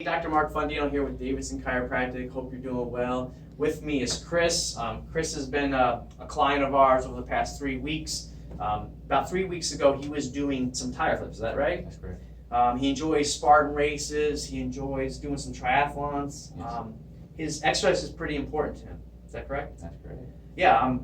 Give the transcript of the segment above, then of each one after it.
Dr. Mark Fundino here with Davidson Chiropractic. Hope you're doing well. With me is Chris. Chris has been a client of ours over the past 3 weeks. About 3 weeks ago, he was doing some tire flips. Is that right? That's correct. He enjoys Spartan races. He enjoys doing some triathlons. Yes. His exercise is pretty important to him. Is that correct? That's correct. Yeah.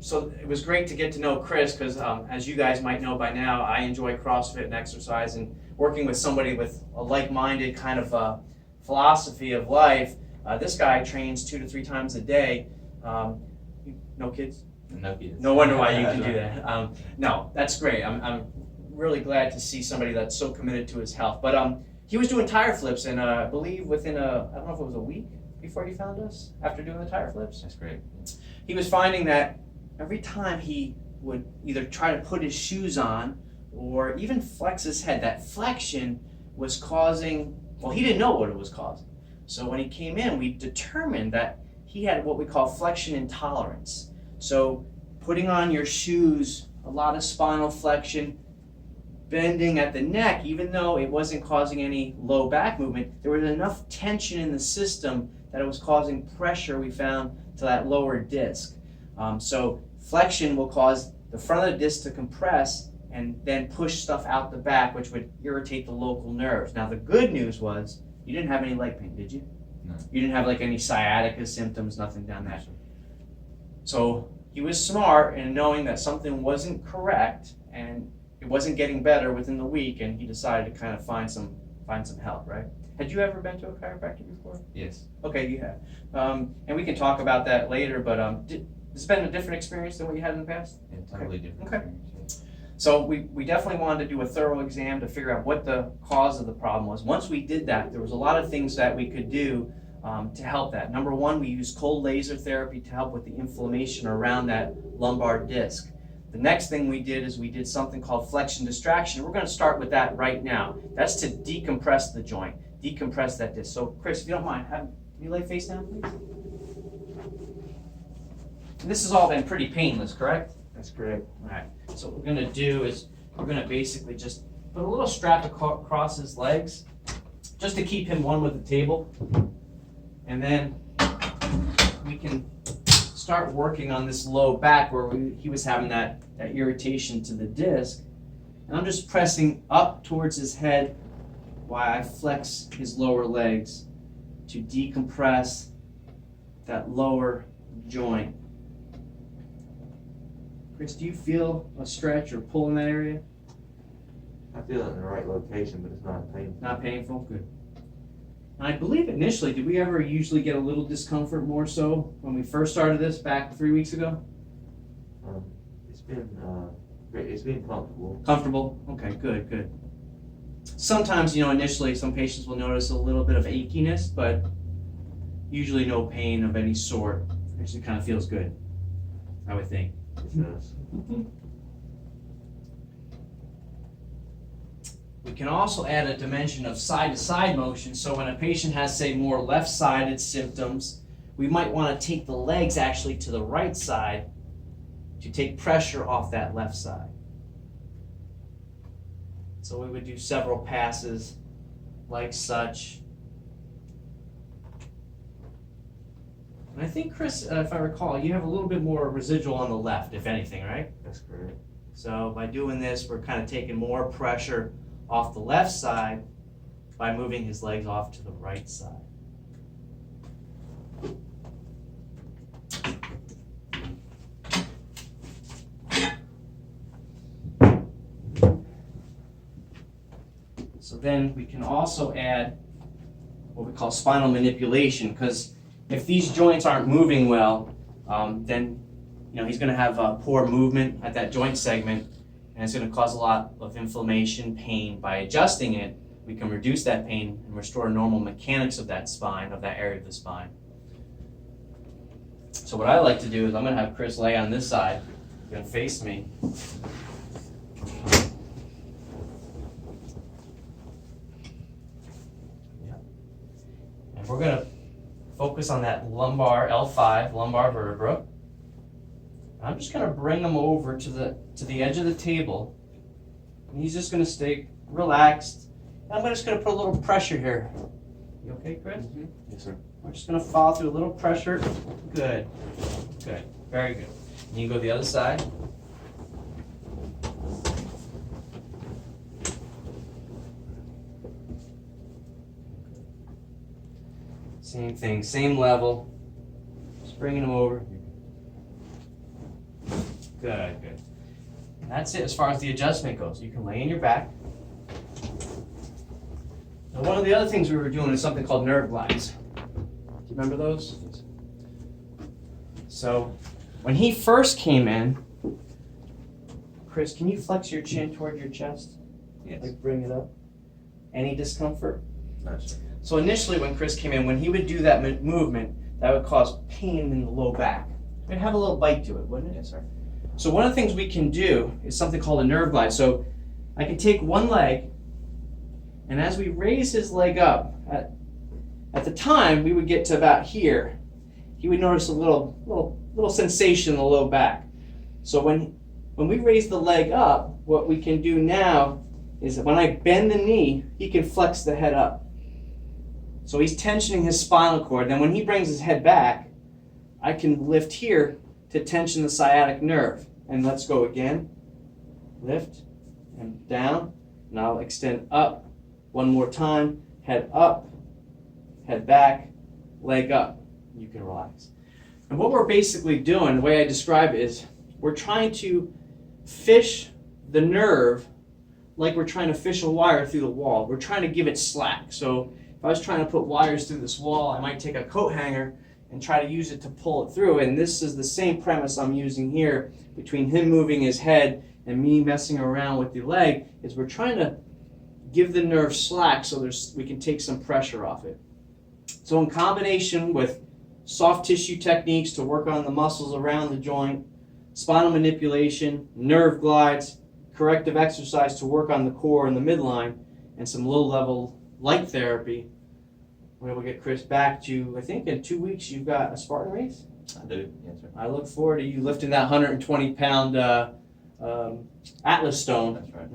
So it was great to get to know Chris because, as you guys might know by now, I enjoy CrossFit and exercise, and working with somebody with a like-minded kind of philosophy of life. This guy trains 2 to 3 times a day. No kids? No kids. No wonder why you can do that. No, that's great. I'm really glad to see somebody that's so committed to his health. But he was doing tire flips, and I believe within I don't know if it was a week before he found us after doing the tire flips. That's great. He was finding that every time he would either try to put his shoes on or even flex his head, that flexion was causing, well, he didn't know what it was causing. So when he came in, we determined that he had what we call flexion intolerance. So putting on your shoes, a lot of spinal flexion, bending at the neck, even though it wasn't causing any low back movement, there was enough tension in the system that it was causing pressure, we found, to that lower disc. So flexion will cause the front of the disc to compress and then push stuff out the back, which would irritate the local nerves. Now the good news was you didn't have any leg pain, did you? No. You didn't have like any sciatica symptoms, nothing down that. So he was smart in knowing that something wasn't correct and it wasn't getting better within the week, and he decided to kind of find some help, right? Had you ever been to a chiropractor before? Yes. Okay, you have. And we can talk about that later, but it's been a different experience than what you had in the past? And totally different. Okay. Experience. So we definitely wanted to do a thorough exam to figure out what the cause of the problem was. Once we did that, there was a lot of things that we could do to help that. Number one, we used cold laser therapy to help with the inflammation around that lumbar disc. The next thing we did is we did something called flexion distraction. We're going to start with that right now. That's to decompress the joint, decompress that disc. So Chris, if you don't mind, can you lay face down, please? And this has all been pretty painless, correct? That's correct. All right. So what we're going to do is we're going to basically just put a little strap across his legs just to keep him one with the table. And then we can start working on this low back where he was having that irritation to the disc. And I'm just pressing up towards his head while I flex his lower legs to decompress that lower joint. Chris, do you feel a stretch or pull in that area? I feel it in the right location, but it's not painful. Not painful? Good. And I believe initially, did we ever usually get a little discomfort more so when we first started this back 3 weeks ago? It's been comfortable. Comfortable? Okay, good, good. Sometimes, initially some patients will notice a little bit of achiness, but usually no pain of any sort. Actually kind of feels good, I would think. It does. We can also add a dimension of side-to-side motion. So when a patient has, say, more left-sided symptoms, we might want to take the legs actually to the right side to take pressure off that left side. So we would do several passes like such. And I think, Chris, if I recall, you have a little bit more residual on the left, if anything, right? That's correct. So by doing this, we're kind of taking more pressure off the left side by moving his legs off to the right side. So then we can also add what we call spinal manipulation, because if these joints aren't moving well, then he's going to have poor movement at that joint segment, and it's going to cause a lot of inflammation, pain. By adjusting it, we can reduce that pain and restore normal mechanics of that spine, of that area of the spine. So what I like to do is I'm going to have Chris lay on this side. He's going to face me. And we're going to focus on that lumbar L5, lumbar vertebra. I'm just going to bring him over to the edge of the table, and he's just going to stay relaxed. I'm just going to put a little pressure here You okay, Chris? Yes, sir. We're just going to follow through a little pressure. Good. Good. Very good. And you go the other side. Same thing, same level. Just bringing them over. Good, good. And that's it as far as the adjustment goes. You can lay in your back. Now, one of the other things we were doing is something called nerve glides. Do you remember those? So, when he first came in, Chris, can you flex your chin toward your chest? Yes. Like bring it up. Any discomfort? No, sir. So initially when Chris came in, when he would do that movement, that would cause pain in the low back. It'd have a little bite to it, wouldn't it? Yes, sir. So one of the things we can do is something called a nerve glide. So I can take one leg, and as we raise his leg up, at the time we would get to about here, he would notice a little sensation in the low back. So when we raise the leg up, what we can do now is that when I bend the knee, he can flex the head up. So he's tensioning his spinal cord. Then when he brings his head back, I can lift here to tension the sciatic nerve. And let's go again. Lift and down. And I'll extend up. One more time. Head up, head back, leg up. You can relax. And what we're basically doing, the way I describe it is, we're trying to fish the nerve like we're trying to fish a wire through the wall. We're trying to give it slack. So if I was trying to put wires through this wall, I might take a coat hanger and try to use it to pull it through. And this is the same premise I'm using here between him moving his head and me messing around with the leg, is we're trying to give the nerve slack so we can take some pressure off it. So in combination with soft tissue techniques to work on the muscles around the joint, spinal manipulation, nerve glides, corrective exercise to work on the core and the midline, and some low-level light therapy, we're able to get Chris back to, I think in 2 weeks you've got a Spartan race? I do. Yes, sir. I look forward to you lifting that 120-pound Atlas stone. That's right.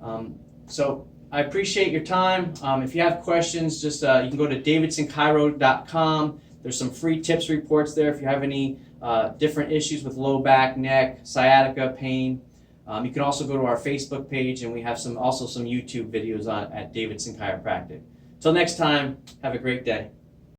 All right. So I appreciate your time. If you have questions, just you can go to davidsonchiro.com. There's some free tips reports there if you have any different issues with low back, neck, sciatica, pain. You can also go to our Facebook page, and we have also some YouTube videos at Davidson Chiropractic. Till next time, have a great day.